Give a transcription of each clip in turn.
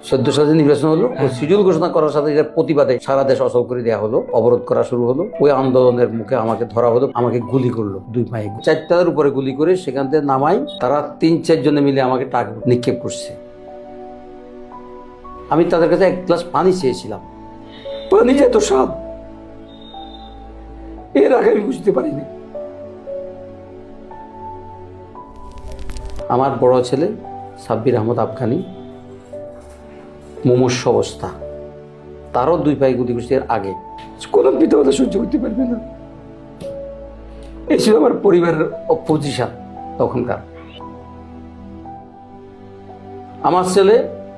14 সালে নির্বাচন হলো, শিডিউল ঘোষণা করার সাথে এটার প্রতিবাদে সারা দেশ অচল করে দেওয়া হলো, অবরোধ করা শুরু হলো। ওই আন্দোলনের মুখে আমাকে ধরা হলো, আমাকে গুলি করলো 2 পায়ে, 4 তলার উপরে গুলি করে সেখান থেকে নামাই। তারা 3-4 জনে মিলে আমাকে টাক নিক্ষেপ করছে। আমি তাদের কাছে 1 গ্লাস পানি চেয়েছিলাম, পানি এত স্বাদ এর আগে আমি বুঝতে পারিনি। আমার বড় ছেলে সাব্বির আহমদ আফগানি মুমূর্ষু অবস্থা, তারও 2 পায়ে গুলি করছে এর আগে। কোনো পিতামাতা সহ্য করতে পারবে না, এই ছিল আমার পরিবারের পজিশন তখনকার। আমার ছেলে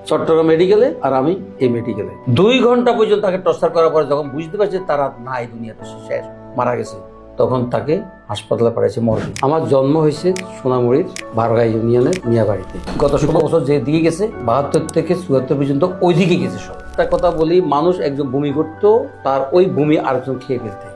চট্টগ্রাম মেডিকেলে আর আমি এই মেডিকেলে। 2 ঘন্টা পর্যন্ত তাকে টর্চার করার পরে যখন বুঝতে পারছে তারা নাই, দুনিয়াতে শেষ, মারা গেছে, তখন তাকে হাসপাতালে পাঠাইছে মর্গে। আমার জন্ম হয়েছে সোনামুড়ির বারগাই ইউনিয়নের মিয়াবাড়িতে। গত 16 বছর যে দিকে গেছে, 72 থেকে 74 পর্যন্ত ওই দিকে গেছে সব। একটা কথা বলি, মানুষ একজন ভূমি করত, তার ওই ভূমি আরেকজন খেয়ে ফেলতে।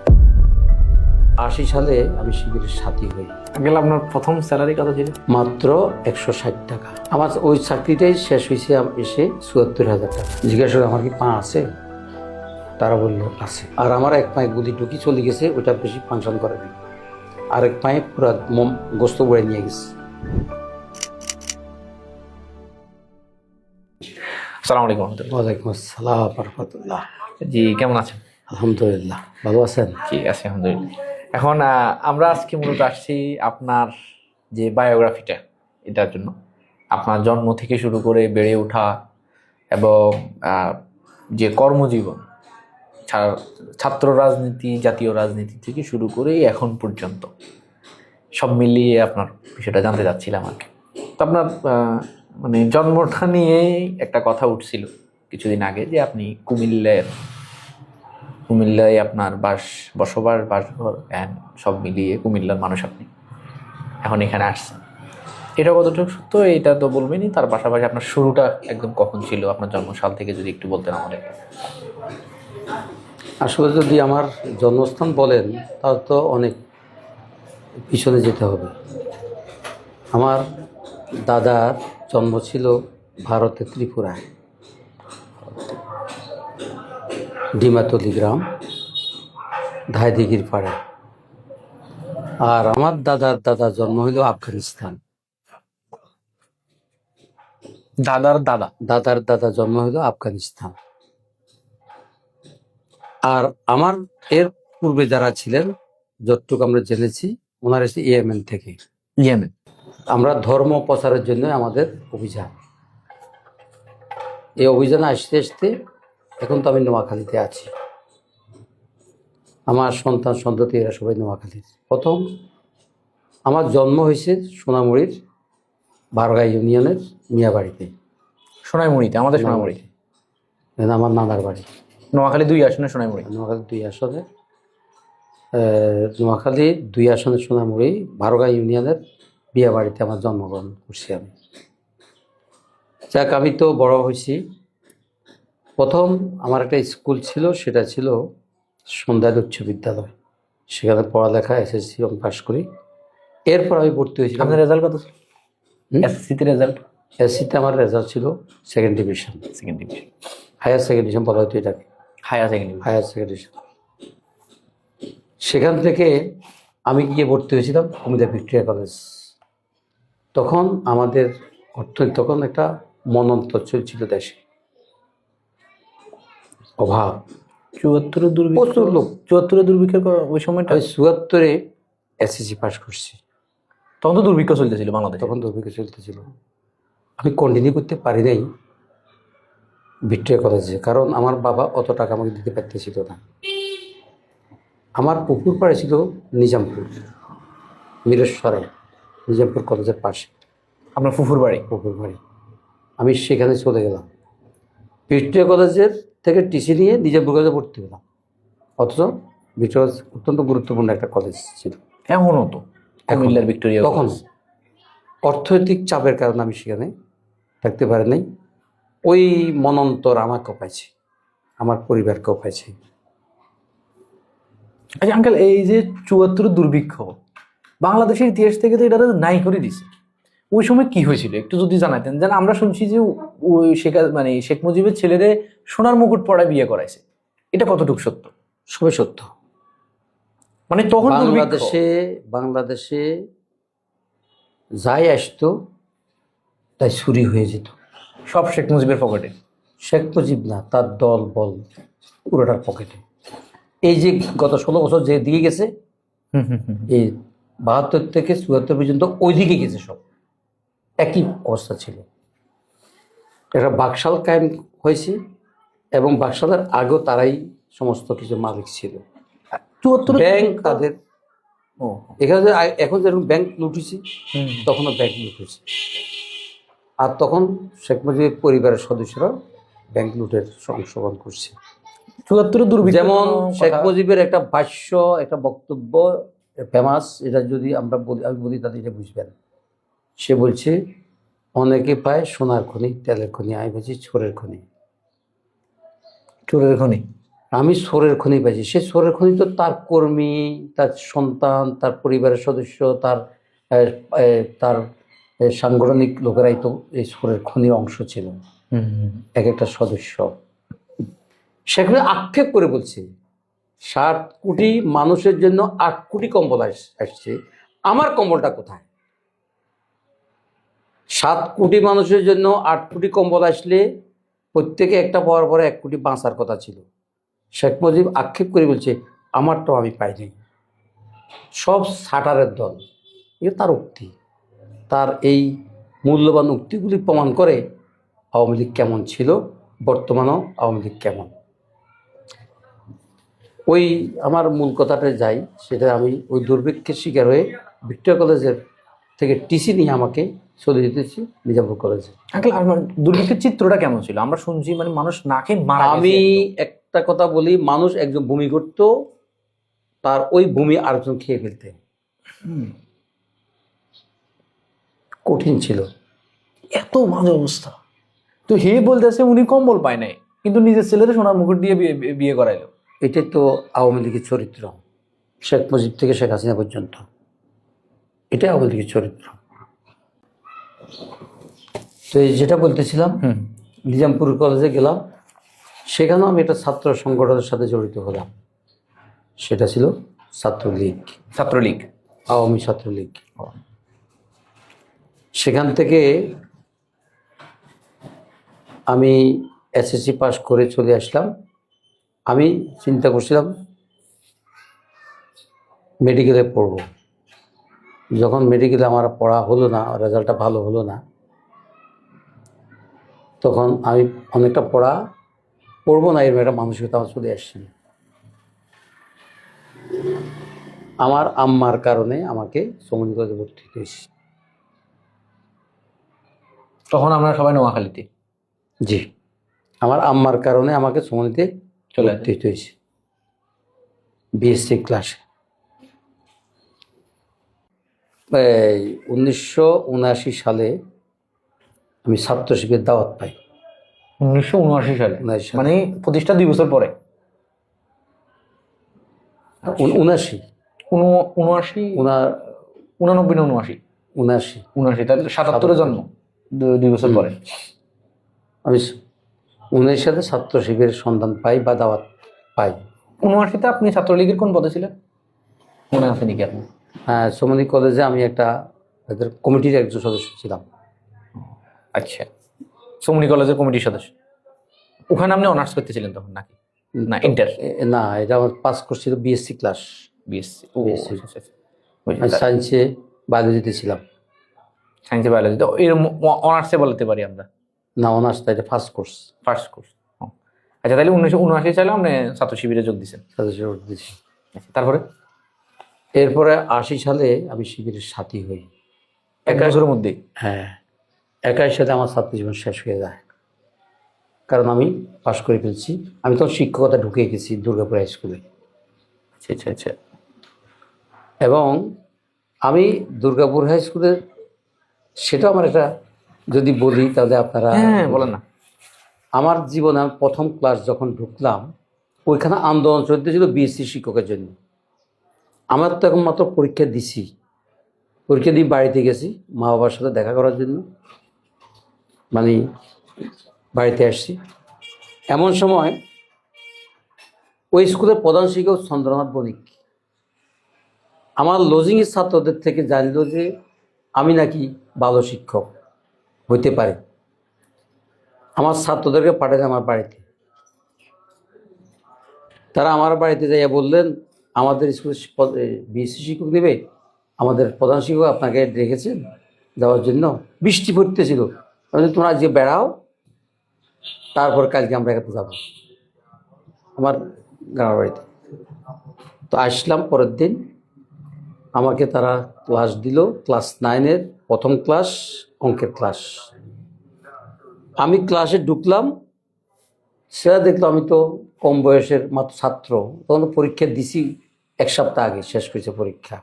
80 সালে আমি শিবিরের সাথী হই। আঙ্কেল, আপনার প্রথম স্যালারি কত ছিল? মাত্র 160 টাকা। আমার ওই চাকরিটাই শেষ হয়েছে এসে 74,000 টাকা। জিজ্ঞাসা করে আমার কি পা আছে? তারা বললো আছে। আর আমার 1 পায়ে গুলি ঢুকি চলে গেছে, ওইটা বেশি ফাংশন করে নাই। আর 1 পায়ে পুরো গোস্ত বয়ে নিয়ে গেছে। আসসালামু আলাইকুম। ওয়ালাইকুম আসসালাম রাহমাতুল্লাহ। জি, কেমন আছেন? আলহামদুলিল্লাহ, ভালো আছেন? জি আছি, আলহামদুলিল্লাহ। এখন আমরা আজকে মূলত আসছি আপনার যে বায়োগ্রাফিটা, এটার জন্য। আপনার জন্ম থেকে শুরু করে বেড়ে ওঠা এবং যে কর্মজীবন, ছাত্র রাজনীতি, জাতীয় রাজনীতি থেকে শুরু করে এখন পর্যন্ত সব মিলিয়ে আপনার বিষয়টা জানতে চাচ্ছিলাম আর কি। তো আপনার মানে জন্মটা নিয়ে একটা কথা উঠছিল কিছুদিন আগে, যে আপনি কুমিল্লায় আপনার বসবাস, বাসঘর অ্যান্ড সব মিলিয়ে কুমিল্লার মানুষ আপনি, এখন এখানে আসছেন। এটা কতটুকু সত্য এটা তো বলবেনই, তার পাশাপাশি আপনার শুরুটা একদম কখন ছিল, আপনার জন্মসাল থেকে যদি একটু বলতেন আমাদের। আসলে যদি আমার জন্মস্থান বলেন তাহলে তো অনেক পিছনে যেতে হবে। আমার দাদার জন্ম ছিল ভারতের ত্রিপুরায়, ডিমাতলি গ্রাম, ধাইদিঘির পাড়ে। আর আমার দাদার জন্ম হইল আফগানিস্তান। দাদার জন্ম হইল আফগানিস্তান। আর আমার এর পূর্বে যারা ছিলেন, যতটুকু আমরা জেনেছি, ওনারা এসে ইয়েমেন থেকে। ইয়েমেন। আমরা ধর্ম প্রচারের জন্য আমাদের অভিযান, এই অভিযানে আসতে আসতে এখন তো আমি নোয়াখালীতে আছি। আমার সন্তান সন্ততি এরা সবাই নোয়াখালীর। প্রথম আমার জন্ম হয়েছে সোনামুড়ির বারগাই ইউনিয়নের মিয়াবাড়িতে। সোনাইমুড়িতে, আমাদের সোনাইমুড়িতে। আমার নানার বাড়ি নোয়াখালী 2 আসনে সোনাইমুড়ি। নোয়াখালী 2 আসনে, নোয়াখালী 2 আসনের সোনামুড়ি বারগাই ইউনিয়নের বিয়াবাড়িতে আমার জন্মগ্রহণ করছি আমি। যাক, আমি তো বড় হয়েছি। প্রথম আমার একটা স্কুল ছিল, সেটা ছিল সন্ধ্যায় উচ্চ বিদ্যালয়। সেখানে পড়ালেখা এসএসসি আমি পাস করি। এরপর আমি ভর্তি হয়েছিলাম। আপনার রেজাল্ট কত ছিল? এসএসসিতে রেজাল্ট? এসএসসিতে আমার রেজাল্ট ছিল 2nd division. Higher second division বলা হতো এটাকে, হায়ার সেকেন্ড ডিভিশন। সেখান থেকে আমি গিয়ে ভর্তি হয়েছিলাম কুমিল্লা ভিক্টোরিয়া কলেজ। তখন আমাদের অর্থনীতি, তখন একটা মনন্তর চলছিল দেশে, অভাব, 74 দুর্ভিক্ষ, প্রচুর লোক। 74 দুর্ভিক্ষের ওই সময়টা? 74-এ এসএসসি পাস করছি। তখন তো দুর্ভিক্ষ চলতেছিল বাংলাদেশে। তখন দুর্ভিক্ষ চলতেছিল। আমি কন্টিনিউ করতে পারি নাই ভিক্টোরিয়া কলেজে, কারণ আমার বাবা অত টাকা আমাকে দিতে পারতেছিল না। আমার পুকুর পাড়ে ছিল নিজামপুর, মিরেশ্বরে, নিজামপুর কলেজের পাশে আপনার পুকুর বাড়ি? পুকুর বাড়ি। আমি সেখানে চলে গেলাম, ভিক্টোরিয়া কলেজের থেকে টিসি নিয়ে নিজামপুর কলেজে ভর্তি হলাম। অথচ ভিক্টোরিয়া কলেজ অত্যন্ত গুরুত্বপূর্ণ একটা কলেজ ছিল। এমনও তো কুমিল্লার ভিক্টোরিয়া। তখন অর্থনৈতিক চাপের কারণে আমি সেখানে থাকতে পারি নাই। ওই মনন্তর আমাকেও পাইছে, আমার পরিবারকেও পাইছে। আচ্ছা আঙ্কেল, এই যে 74 দুর্ভিক্ষ বাংলাদেশের ইতিহাস থেকে তো এটা নাই করে দিছে। ওই সময় কি হয়েছিল একটু যদি জানাতেন। যেন আমরা শুনছি যে ওই শেখ মুজিবের ছেলেরে সোনার মুকুট পরায় বিয়ে করাইছে, এটা কতটুকু সত্য? সবই সত্য। মানে তখন বাংলাদেশে যাই আসতো তাই চুরি হয়ে যেত, সব শেখ মুজিবের পকেটে। শেখ মুজিব না, তার দল বল পুরোটার পকেটে। এই যে গত 16 বছর যে দিকে গেছে, এই 72 থেকে 74 পর্যন্ত ওই দিকে গেছে, সব একই অবস্থা ছিল। একটা বাকশাল কায়েম হয়েছে এবং বাকশালের আগেও তারাই সমস্ত কিছু মালিক ছিল। 74 ব্যাংক তাদের, এখানে এখন যেরকম ব্যাংক লুটেছে তখনও ব্যাংক লুটেছে। আর তখন শেখ মুজিবের পরিবারের সদস্যরা ব্যাংক লুটের অংশগ্রহণ করছে। 74 দুর্ভিক্ষ, যেমন শেখ মুজিবের একটা ভাষ্য, একটা বক্তব্য ফেমাস, এটা যদি আমরা বলি, আমি বলি তাদের এটা বুঝবেন। সে বলছে, অনেকে পায় সোনার খনি, তেলের খনি, আমি বলছি ছোরের খনি। চোরের খনি? আমি সোরের খনি পাইছি। সে সোরের খনি তো তার কর্মী, তার সন্তান, তার পরিবারের সদস্য, তার তার সাংগঠনিক লোকেরাই তো এই সোরের খনির অংশ ছিল, এক একটা সদস্য। সেখানে আক্ষেপ করে বলছে 7 কোটি মানুষের জন্য 8 কোটি কম্বল আসছে, আমার কম্বলটা কোথায়? 7 কোটি মানুষের জন্য 8 কোটি কম্বল আসলে প্রত্যেকে একটা পাওয়ার পরে 1 কোটি বাঁচার কথা ছিল। শেখ মুজিব আক্ষেপ করে বলছে, আমারটাও আমি পাইনি। সব সাটারের দল। এটা তার উক্তি। তার এই মূল্যবান উক্তিগুলি প্রমাণ করে আওয়ামী লীগ কেমন ছিল, বর্তমানেও আওয়ামী লীগ কেমন। ওই আমার মূল কথাটা যাই, সেটা আমি ওই দুর্ভিক্ষের শিকার হয়ে ভিক্টোরিয়া কলেজের থেকে টিসি নিয়ে আমাকে চলে যেতেছি নিজামপুর কলেজে। দুর্ভিক্ষের চিত্রটা কেমন ছিল? আমরা শুনছি মানে মানুষ না খেয়ে মারা গেছে। আমি একটা কথা বলি, মানুষ একজন ভূমি করত, তার ওই ভূমি আরেকজন খেয়ে ফেলতে। কঠিন ছিল, এত বাজে অবস্থা। তো হে বলতেছে উনি কম্বল পায় নাই, কিন্তু নিজের ছেলেদের সোনার মুকুট দিয়ে বিয়ে করাইলো। এটাই তো আওয়ামী লীগের চরিত্র, শেখ মুজিব থেকে শেখ হাসিনা পর্যন্ত। এটাই আওয়ামী লীগের চরিত্র। তো যেটা বলতেছিলাম, নিজামপুর কলেজে গেলাম, সেখানেও আমি একটা ছাত্র সংগঠনের সাথে জড়িত হলাম। সেটা ছিল ছাত্রলীগ, আওয়ামী ছাত্রলীগ। সেখান থেকে আমি এসএসসি পাস করে চলে আসলাম। আমি চিন্তা করছিলাম মেডিকেলে পড়ব। যখন মেডিকেলে আমার পড়া হলো না, রেজাল্টটা ভালো হলো না, তখন আমি অনেকটা পড়বো না এরকম একটা মানসিকতা আমার চলে আসছে। আমার আম্মার কারণে আমাকে সমন্বয় কলেজে ভর্তি হয়েছি। তখন আমরা সবাই নোয়াখালীতে। জি, আমার আম্মার কারণে আমাকে সমন্বিতে ভর্তি হয়েছে বিএসসি ক্লাসে। 1979 সালে আমি ছাত্র শিবিরের দাওয়াত পাই। 1979 সালে, মানে প্রতিষ্ঠা 2 বছর পরে। 79 তাহলে 77-এ জন্ম, 2 বছর পরে। আমি 19 সালে ছাত্র শিবিরের সন্ধান পাই বা দাওয়াত পাই। 79-তে আপনি ছাত্রলীগের কোন পদে ছিলেন মনে আছে নাকি আপনি? হ্যাঁ, সমন্বয় কলেজে আমি একটা কমিটির একজন সদস্য ছিলাম। আচ্ছা, সমন্বয় কলেজের কমিটির সদস্য। ওখানে আপনি অনার্স করতেছিলেন তখন নাকি না ইন্টার? না, এটা আমার পাস করছিল বিএসসি ক্লাস। বিএসসি সায়েন্সে বায়োলজিতে ছিলাম। সায়েন্সে বায়োলজি তো এর অনার্সে বলতে পারি আমরা? না, অনার্স না, এটা ফার্স্ট কোর্স। আচ্ছা, তাহলে 1979 সালে আপনি ছাত্র শিবিরে যোগ দিয়েছেন? তারপরে এরপরে 80 সালে আমি শিবিরের সাথী হই। 1 বছরের মধ্যে? হ্যাঁ, 21 সালে আমার ছাত্র জীবন শেষ হয়ে যায়, কারণ আমি পাশ করে ফেলছি। আমি তখন শিক্ষকতা ঢুকে গেছি দুর্গাপুর হাই স্কুলে। আচ্ছা। এবং আমি দুর্গাপুর হাই স্কুলে, সেটা আমার একটা যদি বলি তাহলে আপনারা বলেন না। আমার জীবনে আমি প্রথম ক্লাস যখন ঢুকলাম, ওইখানে আন্দোলন চলতেছিল বিএসসি শিক্ষকের জন্য। আমার তো এখন মাত্র পরীক্ষা দিছি, পরীক্ষা দিয়ে বাড়িতে গেছি মা বাবার সাথে দেখা করার জন্য, মানে বাড়িতে আসছি। এমন সময় ওই স্কুলের প্রধান শিক্ষক চন্দ্রনাথ বণিক আমার লজিংয়ের ছাত্রদের থেকে জানল যে আমি নাকি ভালো শিক্ষক হইতে পারি। আমার ছাত্রদেরকে পাঠালেন আমার বাড়িতে। তারা আমার বাড়িতে যাইয়া বললেন, আমাদের স্কুলের বিএসসি শিক্ষক নেবে, আমাদের প্রধান শিক্ষক আপনাকে রেখেছেন দেওয়ার জন্য। বৃষ্টি পড়তেছিল, তোমরা যে বেড়াও, তারপর কালকে আমরা এখানে যাবো আমার গ্রামের বাড়িতে। তো আসলাম পরের দিন, আমাকে তারা ক্লাস দিল, ক্লাস 9-এর প্রথম ক্লাস, অঙ্কের ক্লাস। আমি ক্লাসে ঢুকলাম, সেটা দেখলো আমি তো কম বয়সের মাত্র ছাত্র, তখন তো পরীক্ষা দিছি 1 সপ্তাহ আগে শেষ করেছে পরীক্ষা।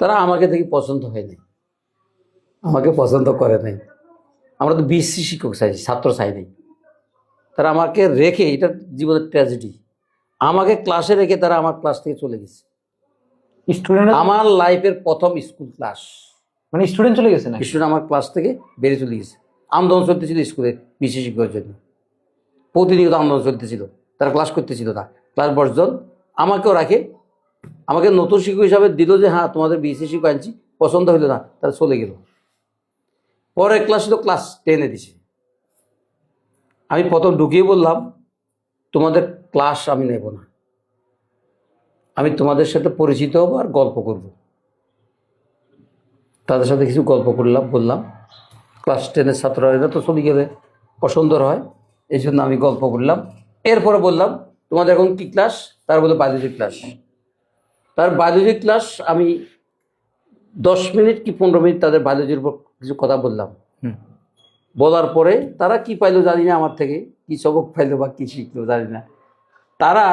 তারা আমাকে দেখে পছন্দ হয়নি, আমাকে পছন্দ করে নাই। আমরা তো বিএসসি শিক্ষক চাইছি, ছাত্র চাই নাই। তারা আমাকে রেখে, এটা জীবনের ট্র্যাজেডি, আমাকে ক্লাসে রেখে তারা আমার ক্লাস থেকে চলে গেছে। স্টুডেন্ট, আমার লাইফের প্রথম স্কুল ক্লাস, মানে স্টুডেন্ট চলে গেছে না? স্টুডেন্ট আমার ক্লাস থেকে বেরিয়ে চলে গেছে। আন্দোলন চলতেছিল স্কুলে বিশেষ শিক্ষকের জন্য, প্রতিনিয়ত আন্দোলন চলতেছিল, তারা ক্লাস করতেছিল না, ক্লাস বর্জন। আমাকেও রাখে, আমাকে নতুন শিক্ষক হিসাবে দিল যে হ্যাঁ তোমাদের বিশেষ শিক্ষক আনছি, পছন্দ হইলো না, তারা চলে গেল। পরের ক্লাস ছিল ক্লাস 10-এ দিছে। আমি প্রথম ঢুকিয়ে বললাম, তোমাদের ক্লাস আমি নেব না, আমি তোমাদের সাথে পরিচিত হব আর গল্প করব। তাদের সাথে কিছু গল্প করলাম, বললাম ক্লাস 10-এর ছাত্ররা এরা তো চলে গেলে অসুন্দর হয়, এই জন্য আমি গল্প করলাম। এরপরে বললাম তোমাদের এখন কী ক্লাস? তার বলে বায়োলজি ক্লাস। তার বায়োলজি ক্লাস আমি 10 মিনিট কি 15 মিনিট তাদের বায়োলজির উপর কিছু কথা বললাম। বলার পরে তারা কি পাইলো জানি না, আমার থেকে কি সবক পাইলো বা কি শিখলো জানি না। তারা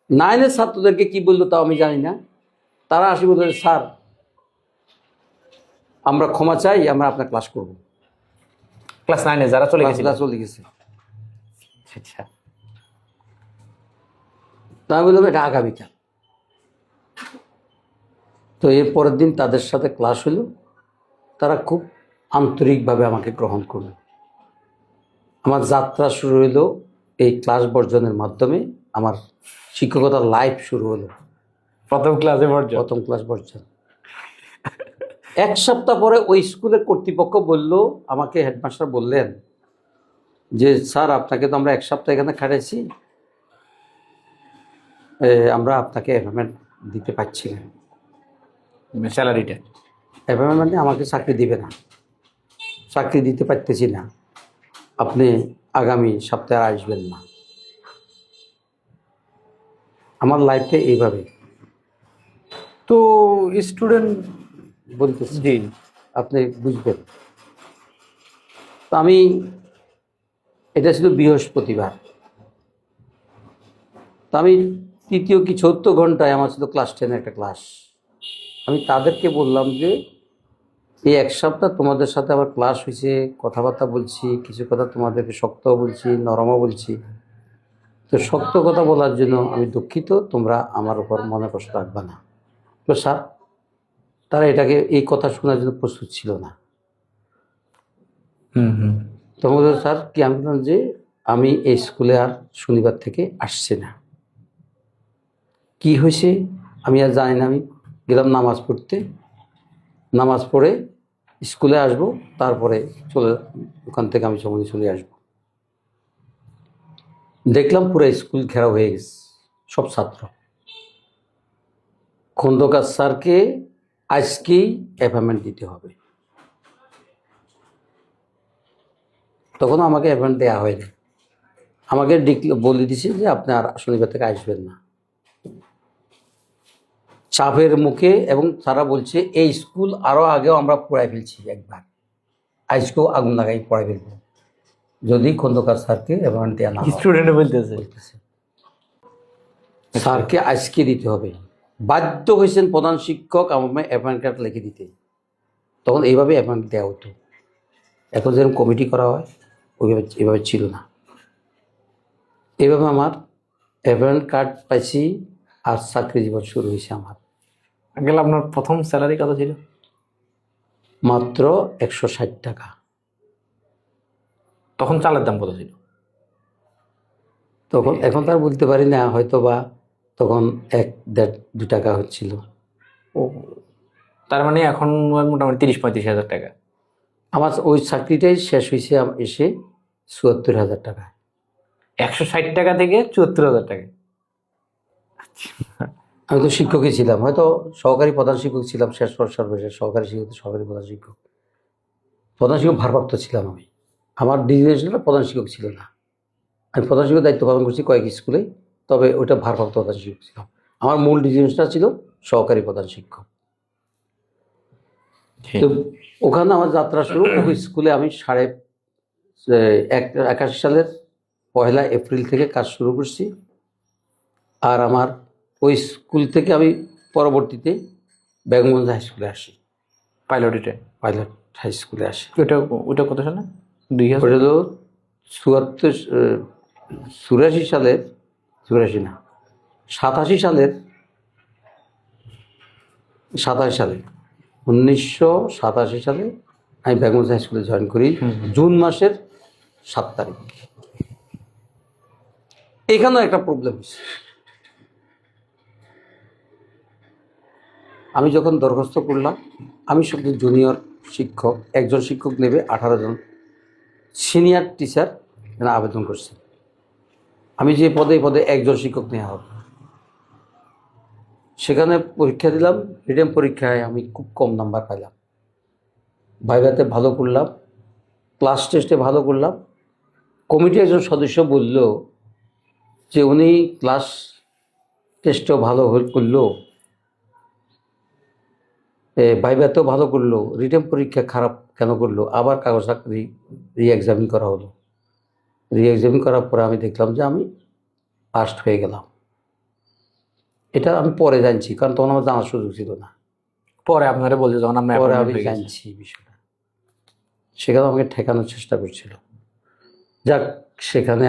9-এর ছাত্রদেরকে কি বললো তাও আমি জানি না। তারা আসি বলল, স্যার আমরা ক্ষমা চাই, আমরা আপনার ক্লাস করবো। ক্লাস 9-এ যারা চলে গেছে? চলে গেছে। আচ্ছা, তা আমি বললাম এটা আগামীকাল। তো এর পরের দিন তাদের সাথে ক্লাস হলো, তারা খুব আন্তরিকভাবে আমাকে গ্রহণ করলো। আমার যাত্রা শুরু হলো এই ক্লাস বর্জনের মাধ্যমে, আমার শিক্ষকতার লাইফ শুরু হলো প্রথম ক্লাসে বর্জন। প্রথম ক্লাস বর্জন। 1 সপ্তাহ পরে ওই স্কুলের কর্তৃপক্ষ বলল, আমাকে হেডমাস্টার বললেন যে স্যার আপনাকে তো আমরা 1 সপ্তাহ এখানে খাটাইছি, আমরা আপনাকে অ্যাপয়েন্টমেন্ট দিতে পারছি না। স্যালারিটা অ্যাপয়েন্টমেন্ট মানে আমাকে চাকরি দিবে না, চাকরি দিতে পারতেছি না, আপনি আগামী সপ্তাহে আর আসবেন না। আমার লাইফটা এইভাবে। তো স্টুডেন্ট বলতেছি, জি, আপনি বুঝবেন। তো আমি, এটা ছিল বৃহস্পতিবার, তো আমি তৃতীয় কি 4 ঘন্টায় আমার ছিল ক্লাস 10-এর একটা ক্লাস। আমি তাদেরকে বললাম যে এই 1 সপ্তাহ তোমাদের সাথে আমার ক্লাস হয়েছে, কথাবার্তা বলছি, কিছু কথা তোমাদেরকে শক্তও বলছি, নরমও বলছি। তো শক্ত কথা বলার জন্য আমি দুঃখিত, তোমরা আমার উপর মনে কষ্ট রাখবে না। তো স্যার, তারা এটাকে এই কথা শোনার জন্য প্রস্তুত ছিল না। তখন বলল, স্যার কি? আমি বললাম যে আমি এই স্কুলে আর শনিবার থেকে আসছি না। কি হয়েছে আমি আর জানি না। আমি গেলাম নামাজ পড়তে, নামাজ পড়ে স্কুলে আসব, তারপরে ওখান থেকে আমি সময় চলে আসব। দেখলাম পুরো স্কুল ঘেরাও হয়ে গেছে, সব ছাত্র। খন্দকার স্যারকে আজকেই অ্যাপয়েন্টমেন্ট দিতে হবে। তখন আমাকে অ্যাপয়েন্টমেন্ট দেওয়া হয়নি, আমাকে বলে দিছে যে আপনি আর শনিবার থেকে আসবেন না। চাপের মুখে, এবং তারা বলছে এই স্কুল আরও আগেও আমরা পড়াই ফেলছি একবার, আজকেও আগুন লাগাই পড়াই ফেলবো যদি খন্দকার স্যারকে অ্যাপয়েন্টমেন্ট দেওয়া না হয়। স্টুডেন্ট বলতেছে স্যারকে আজকে দিতে হবে। বাধ্য হয়েছেন প্রধান শিক্ষক আমার অ্যাপয়েন্ট কার্ড লিখে দিতে। তখন এইভাবে অ্যাপয়েন্ট দেওয়া হতো, এখন যেরকম কমিটি করা হয় ওইভাবে এভাবে ছিল না। এইভাবে আমার অ্যাপয়েন্ট কার্ড পাইছি, আর চাকরি জীবন শুরু হয়েছে আমার। আঙ্কেল আপনার প্রথম স্যালারি কত ছিল? মাত্র 160 টাকা। তখন চালের দাম কত ছিল? তখন এখন তার বলতে পারি না, হয়তো বা তখন 1, 1.5, 2 টাকা হচ্ছিল। ও, তার মানে এখন মোটামুটি 30-35 হাজার টাকা। আমার ওই চাকরিটাই শেষ হয়েছে এসে 74,000 টাকা। 160 টাকা থেকে 74,000 টাকা। আমি তো শিক্ষকই ছিলাম, হয়তো সহকারী প্রধান শিক্ষক ছিলাম, শেষ সর্বশেষ সহকারী শিক্ষক, সহকারী প্রধান শিক্ষক। প্রধান শিক্ষক ভারপ্রাপ্ত ছিলাম আমি। আমার ডিজিনেশনটা প্রধান শিক্ষক ছিল না। আমি প্রধান শিক্ষক দায়িত্ব পালন করছি কয়েক স্কুলে, তবে ওইটা ভারপ্রাপ্ত প্রধান শিক্ষক ছিলাম। আমার মূল ডিজিনেশনটা ছিল সহকারী প্রধান শিক্ষক। তো ওখানে আমার যাত্রা শুরু। ওই স্কুলে আমি 81 সালের 1 এপ্রিল থেকে কাজ শুরু করছি। আর আমার ওই স্কুল থেকে আমি পরবর্তীতে বেগমগঞ্জ হাই স্কুলে আসি, পাইলটিতে। পাইলট হাই স্কুলে আসি। ওটা ওটা কত সালে? 2000? ওটা হলো 84 সালের, 84 না, 87 সালের, 1987 সালে আমি বেগমগঞ্জ হাই স্কুলে জয়েন করি জুন মাসের 7 তারিখ। এখানেও একটা প্রবলেম হয়েছে। আমি যখন দরখাস্ত করলাম, আমি শুধু জুনিয়র শিক্ষক, একজন শিক্ষক নেবে 18 জন সিনিয়র টিচার আবেদন করছে। আমি যে পদে পদে একজন শিক্ষক নেওয়া হবে, সেখানে পরীক্ষা দিলাম। রিটেন পরীক্ষায় আমি খুব কম নাম্বার পাইলাম। ভাইভাতে ভালো করলাম, ক্লাস টেস্টে ভালো করলাম। কমিটি একজন সদস্য বলল যে উনি ক্লাস টেস্টেও ভালো করলো, ভাইভাতেও ভালো করলো, রিটেন পরীক্ষা খারাপ কেন করলো? আবার কাগজ রি এক্সামিন করা হলো। রি এক্সামিন করার পরে আমি দেখলাম যে আমি পাস্ট হয়ে গেলাম। এটা আমি পরে জানছি, কারণ তখন আমার জানার সুযোগ ছিল না। পরে আপনারা বলছে যখন আমরা পরে আমি জানছি বিষয়টা। সেখানে আমাকে ঠেকানোর চেষ্টা করছিল। যাক, সেখানে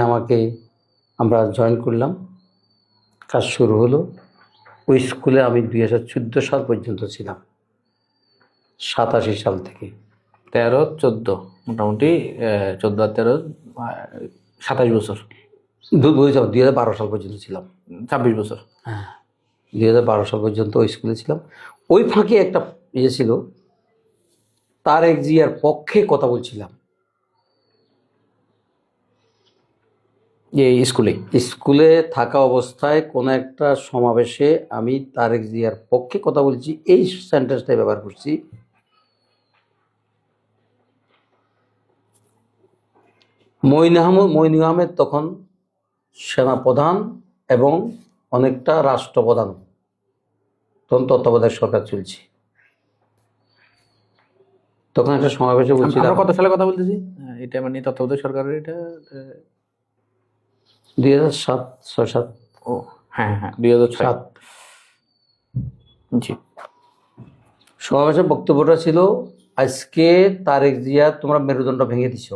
আমরা জয়েন করলাম, কাজ শুরু হলো। ওই স্কুলে আমি 2014 সাল পর্যন্ত ছিলাম, 87 সাল থেকে। 13-14 মোটামুটি 14 আর 13 27 বছর। 2012 সাল পর্যন্ত ছিলাম। 26 বছর। হ্যাঁ, 2012 সাল পর্যন্ত ওই স্কুলে ছিলাম। ওই ফাঁকে একটা ছিল, তারেক জিয়ার পক্ষে কথা বলছিলাম এই স্কুলে থাকা অবস্থায় কোনো একটা সমাবেশে আমি তারেক জিয়ার পক্ষে কথা বলছি, এই সেন্টেন্সটাই ব্যবহার করছি। মইনু আহমেদ তখন সেনাপ্রধান এবং অনেকটা রাষ্ট্রপ্রধান, তখন তত্ত্বাবধায়ক সরকার চলছে। তখন একটা সমাবেশে বলছিলাম। কত সালে কথা বলতেছি? এটা মানে তত্ত্বাবধায়ক সরকারের এটা 2007-6-7। ও হ্যাঁ হ্যাঁ, 2007। জি। সমাবেশের বক্তব্যটা ছিল, আজকে তারেক জিয়া তোমরা মেরুদণ্ড ভেঙে দিছ।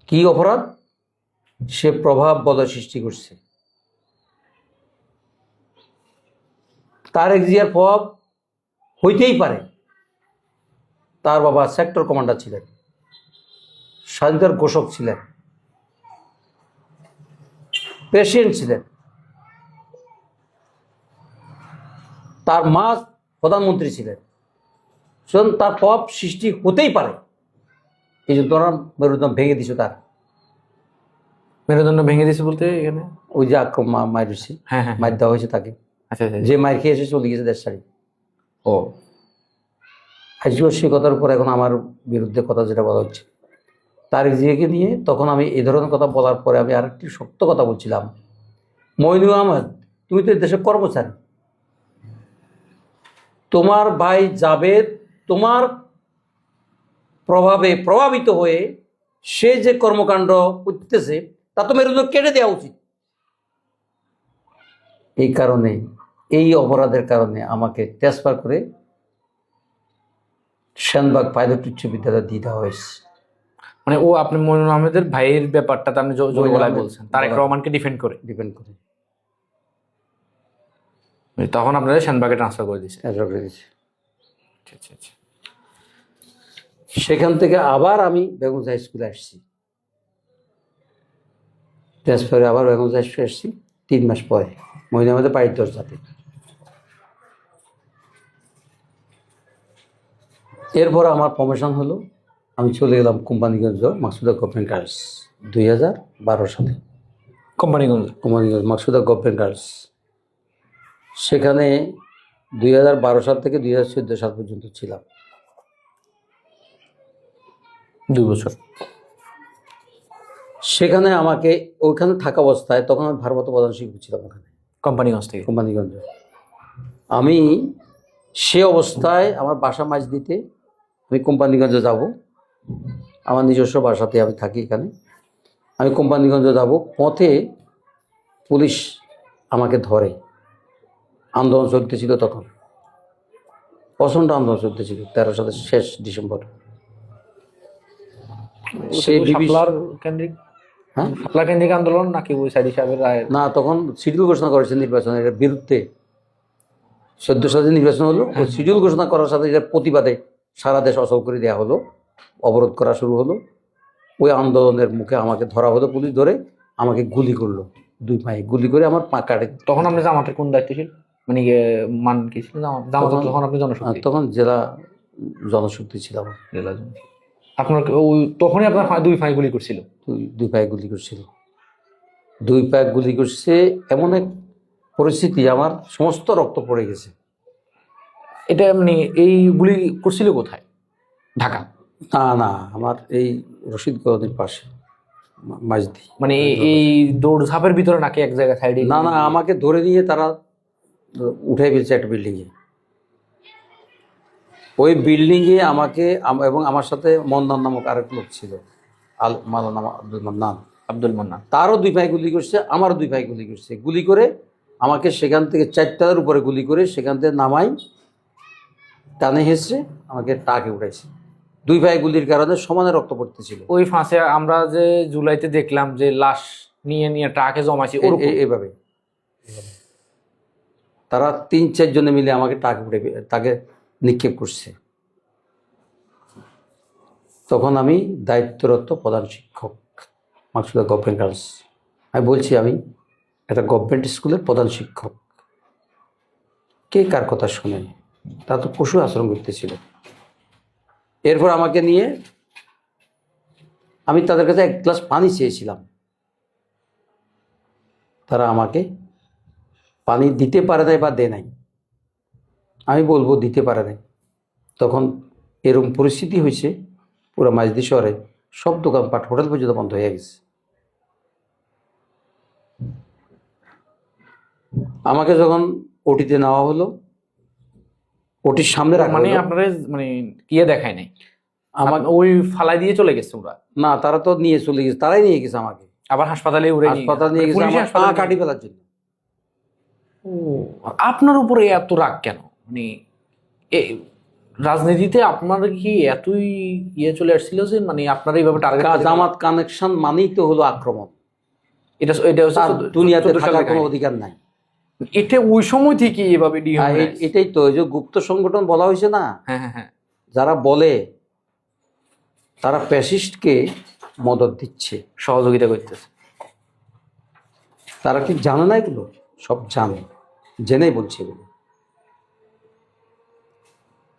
কি অপরাধ? সে প্রভাব বলয় সৃষ্টি করছে। তারেক জিয়ার প্রভাব হইতেই পারে, তার বাবা সেক্টর কমান্ডার ছিলেন, স্বাধীনতার ঘোষক ছিলেন, প্রেসিডেন্ট ছিলেন, তার মা প্রধানমন্ত্রী ছিলেন। সুতরাং তার প্রভাব সৃষ্টি হতেই পারে। এই জন্য তোমরা মেরুদণ্ড ভেঙে দিছো। তার মেরুদণ্ড ভেঙে দিয়েছে বলতে এখানে ওই যে আক্রমণ মায়ের হয়েছে, হ্যাঁ হ্যাঁ মার দেওয়া হয়েছে তাকে। আচ্ছা আচ্ছা। যে মায়ের খেয়ে এসে চলে গেছে দেশ ছাড়ি। ও আজকেও সেই কথার উপর এখন আমার বিরুদ্ধে কথা যেটা বলা হচ্ছে তারেক জিয়াকে নিয়ে, তখন আমি এই ধরনের কথা বলার পরে আমি আরেকটি সত্য কথা বলছিলাম। মইনু আহমেদ, তুমি তো দেশের কর্মচারী, তোমার ভাই জাবেদ তোমার প্রভাবে প্রভাবিত হয়ে সে যে কর্মকাণ্ড করতেছে তা তো মেরুদণ্ড কেটে দেওয়া উচিত। এই কারণে, এই অপরাধের কারণে আমাকে ট্রান্সফার করে সেনবাগ পাইলট উচ্চ বিদ্যালয়ে দিয়ে দেওয়া হয়েছে। মানে ও আপনি মইনুল আহমেদের ভাইয়ের ব্যাপারটা আপনি জোর গলায় বলছেন, তারেক রহমানকে ডিফেন্ড করে। তখন আপনাদের সেনবাগে ট্রান্সফার করে দিয়েছে। ট্রান্সফার করে দিয়েছে। আচ্ছা আচ্ছা আচ্ছা। সেখান থেকে আবার আমি বেগমগঞ্জ হাই স্কুলে আসছি, ট্রান্সফারে আবার বেগমগঞ্জ হাই স্কুলে আসছি 3 মাস পরে, মহিনাবাদে বাড়ির দরজাতে। এরপর আমার প্রমোশন হলো, আমি চলে গেলাম কোম্পানিগঞ্জ মাকসুদা গভর্নমেন্ট গার্লস 2012 সালে। কোম্পানিগঞ্জ। কোম্পানিগঞ্জ মাকসুদা গভর্নমেন্ট গার্লস, সেখানে 2012 সাল থেকে 2014 সাল পর্যন্ত ছিলাম, 2 বছর। সেখানে আমাকে ওইখানে থাকা অবস্থায়, তখন আমি ভারপ্রাপ্ত প্রধান শিক্ষক ছিলাম ওখানে কোম্পানিগঞ্জ থেকে। কোম্পানিগঞ্জ। আমি সে অবস্থায় আমার বাসা মাঝদিতে, আমি কোম্পানিগঞ্জে যাব, আমার নিজস্ব বাসাতে আমি থাকি এখানে। আমি কোম্পানিগঞ্জে যাব, পথে পুলিশ আমাকে ধরে। আন্দোলন চলতেছিল তখন, প্রচণ্ড আন্দোলন চলতেছিল, 13 সালের শেষ ডিসেম্বর। সেই শাপলার কেন্দ্রিক, হ্যাঁ শাপলা কেন্দ্রিক আন্দোলন নাকি ওই সাইদি সাহেবের রায়ের? না, তখন শিডিউল ঘোষণা করেছে নির্বাচনের বিরুদ্ধে। 14 সালে নির্বাচন হলো, ওই শিডিউল ঘোষণা করার সাথে এটার প্রতিবাদে সারা দেশ অচল করে দেওয়া হলো, অবরোধ করা শুরু হলো। ওই আন্দোলনের মুখে আমাকে ধরা হলো, পুলিশ ধরে আমাকে গুলি করলো, 2 পায়ে গুলি করে আমার পা কাটে। তখন আপনি জামাতের কোন দায়িত্ব ছিল, মানে মান কি ছিল জামাত? তখন আপনি জনশক্তি। তখন জেলা জনশক্তি ছিলাম। জেলা জনশক্তি। আপনার ওই তখনই আপনার 2 পায়ে গুলি করছিল? 2 পায়ে গুলি করছিল, 2 পায়ে গুলি করছে। এমন এক পরিস্থিতি, আমার সমস্ত রক্ত পড়ে গেছে। এটা মানে এই গুলি করছিল কোথায়? ঢাকা? না না, আমার এই রশিদগঞ্জের পাশে মাঝদি। মানে এই দৌড়ঝাঁপের ভিতরে নাকি এক জায়গায় সাইডে? না না, আমাকে ধরে নিয়ে তারা উঠাই ফেলছে একটা বিল্ডিংয়ে। ওই বিল্ডিংয়ে আমাকে এবং আমার সাথে মন্দান নামক আরেক লোক ছিল, মাওলানা আব্দুল মান্নান। আব্দুল মান্নান। তারও 2 পায়ে গুলি করছে, আমারও 2 পায়ে গুলি করছে। গুলি করে আমাকে সেখান থেকে 4 তলার উপরে গুলি করে সেখান থেকে নামাই, টানে হেসে আমাকে টাকে উঠাইছে। 2 পায়ে গুলির কারণে সমানে রক্ত পড়তেছিল। ওই ফাঁসে আমরা যে জুলাইতে দেখলাম যে লাশ নিয়ে নিয়ে ট্রাকে জমাইছে, এইভাবে তারা 3-4 জনে মিলে আমাকে টাকে উঠে তাকে নিক্ষেপ করছে। তখন আমি দায়িত্বরত প্রধান শিক্ষক মাকসুদা গভর্নমেন্ট গার্লস। আমি বলছি আমি একটা গভর্নমেন্ট স্কুলের প্রধান শিক্ষক, কে কার কথা শুনে? তা তো পশু আচরণ করতেছিল। এরপর আমাকে নিয়ে আমি তাদের কাছে 1 গ্লাস পানি চেয়েছিলাম, তারা আমাকে পানি দিতে পারে নাই বা দেয় নাই। আমি বলবো দিতে পারে নাই। তখন এরকম পরিস্থিতি হয়েছে, পুরো মাঝদি শহরে সব দোকানপাট, হোটেল পর্যন্ত বন্ধ হয়ে গেছে। আমাকে যখন ওটিতে নেওয়া হলো, ওটির সামনে রাখা মানে হলো। আপনারা মানে কি দেখায় নাই? আমাকে ওই ফালাই দিয়ে চলে গেছে ওরা? না, তারা তো নিয়ে চলে গেছে, তারাই নিয়ে গেছে আমাকে আবার হাসপাতালে উড়ে হাসপাতাল নিয়ে গেছে, আমার পা কাটি ফেলার জন্য। ও, আপনার উপরে এত রাগ কেন? মানে রাজনীতিতে আপনার কি এতই চলে আসছিল যে মানে আপনার এইভাবে টার্গেট? জামাত কানেকশন মানেই তো হলো আক্রমণ। এটা হচ্ছে দুনিয়াতে থাকার কোনো অধিকার নাই। এটা ওই সময় থেকে এভাবে এটাই তো ওই যে গুপ্ত সংগঠন বলা হয়েছে না। হ্যাঁ হ্যাঁ হ্যাঁ। যারা বলে তারা ফ্যাসিস্টকে মদত দিচ্ছে, সহযোগিতা করতেছে। তারা কি জানে না? এগুলো সব জানে, জেনেই বলছে এগুলো।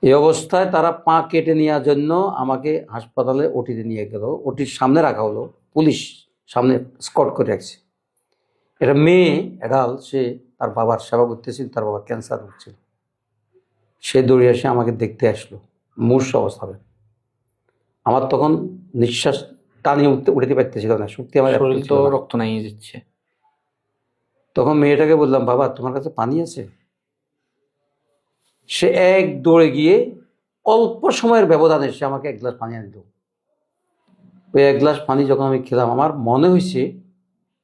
এই অবস্থায় তারা পা কেটে নেওয়ার জন্য আমাকে হাসপাতালে ওটিতে নিয়ে গেল, ওটির সামনে রাখা হলো, পুলিশ সামনে স্কট করে রাখছে। এটা মেয়ে এডাল, সে তার বাবার সেবা করতেছিল, তার বাবার ক্যান্সার হচ্ছিল। সে দৌড়ে এসে আমাকে দেখতে আসলো মূর্ছ অবস্থায়। আমার তখন নিঃশ্বাস টানিয়ে উঠতে পারতেছিল না, শক্তি আমার তো রক্ত নাই যাচ্ছে। তখন মেয়েটাকে বললাম, বাবা তোমার কাছে পানি আছে? সে এক দৌড়ে গিয়ে অল্প সময়ের ব্যবধানে সে আমাকে 1 গ্লাস পানি এনে দিল। ওই 1 গ্লাস পানি যখন আমি খেলাম, আমার মনে হয়েছে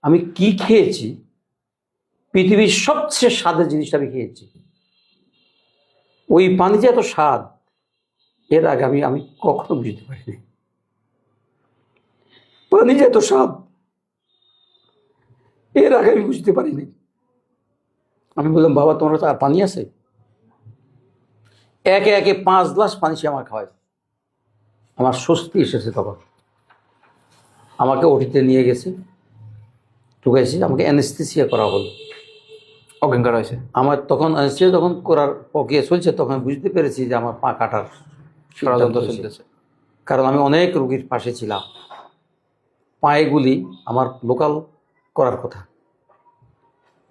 আমি কি খেয়েছি, পৃথিবীর সবচেয়ে স্বাদের জিনিসটা আমি খেয়েছি। ওই পানি যে এত স্বাদ, এর আগে আমি কখনো বুঝতে পারিনি। পানি যে এত স্বাদ, এর আগে আমি বুঝতে পারিনি। আমি বললাম, বাবা তোমার কাছে আর পানি আছে? একে একে 5 গ্লাস পানি সে আমার খাওয়ায়। আমার স্বস্তি এসেছে তখন। আমাকে ওটিতে নিয়ে গেছে, ঢুকাইছে, আমাকে অ্যানেস্থেসিয়া করা হলো। অজ্ঞান করা হয়েছে। আমার তখন অ্যানেস্থেসিয়া যখন করার প্রক্রিয়া চলছে, তখন বুঝতে পেরেছি যে আমার পা কাটার ষড়যন্ত্র চলতেছে। কারণ আমি অনেক রোগীর পাশে ছিলাম। পায়ে গুলি আমার লোকাল করার কথা,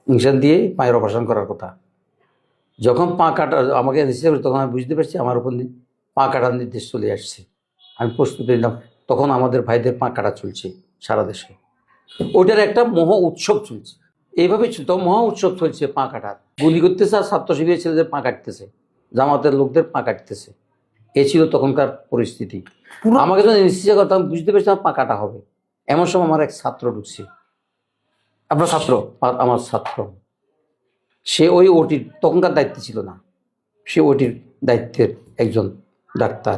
ইঞ্জেকশন দিয়ে পায়ের অপারেশন করার কথা। যখন পা কাটা আমাকে অ্যানেস্থেসিয়া করে, তখন আমি বুঝতে পারছি আমার উপর পা কাটার নির্দেশ চলে আসছে। আমি প্রস্তুতি নিলাম। তখন আমাদের ভাইদের পা কাটা চলছে সারা দেশে। ওইটার একটা মহা উৎসব চলছে। এইভাবে তো মহা উৎসব চলছে, পা কাটার। গুলি করতেছে আর ছাত্র শিবিরের ছেলেদের পা কাটতেছে, জামাতের লোকদের পা কাটতেছে। এ ছিল তখনকার পরিস্থিতি। আমাকে যখন অ্যানেস্থেসিয়া করতাম, বুঝতে পেরেছি আমার পা কাটা হবে। এমন সময় আমার এক ছাত্র ঢুকছে। আপনার ছাত্র? আমার ছাত্র। সে ওই ওটির তখনকার দায়িত্ব ছিল না, সে ওটির দায়িত্বের একজন ডাক্তার।